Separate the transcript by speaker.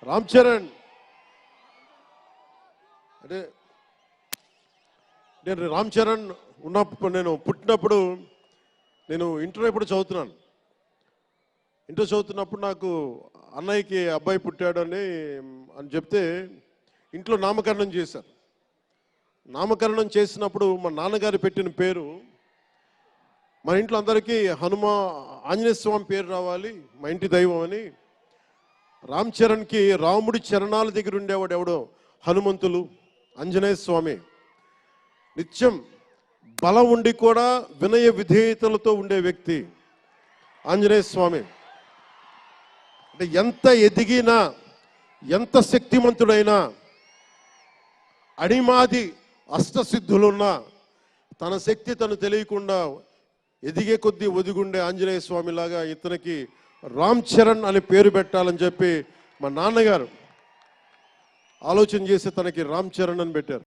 Speaker 1: రామ్ చరణ్ అంటే నేను రామ్ చరణ్ ఉన్నప్పుడు నేను పుట్టినప్పుడు నేను ఇంటర్ ఎప్పుడు చదువుతున్నాను. ఇంటర్ చదువుతున్నప్పుడు నాకు అన్నయ్యకి అబ్బాయి పుట్టాడు అని చెప్తే ఇంట్లో నామకరణం చేశారు. నామకరణం చేసినప్పుడు మా నాన్నగారు పెట్టిన పేరు మన ఇంట్లో అందరికీ ఆంజనేయ స్వామి పేరు రావాలి, మా ఇంటి దైవం అని. రామ్ చరణ్కి రాముడి చరణాల దగ్గర ఉండేవాడు ఎవడో హనుమంతులు, ఆంజనేయ స్వామి. నిత్యం బలం ఉండి కూడా వినయ విధేయతలతో ఉండే వ్యక్తి ఆంజనేయ స్వామి. అంటే ఎంత ఎదిగినా ఎంత శక్తిమంతుడైనా అడిమాది అష్టసిద్ధులున్నా తన శక్తి తను తెలియకుండా ఎదిగే కొద్దీ ఒదిగుండే ఆంజనేయ స్వామిలాగా ఇతనికి రామ్ చరణ్ అని పేరు పెట్టాలని చెప్పి మా నాన్నగారు ఆలోచన చేసి తనకి రామ్ చరణ్ అని పెట్టారు.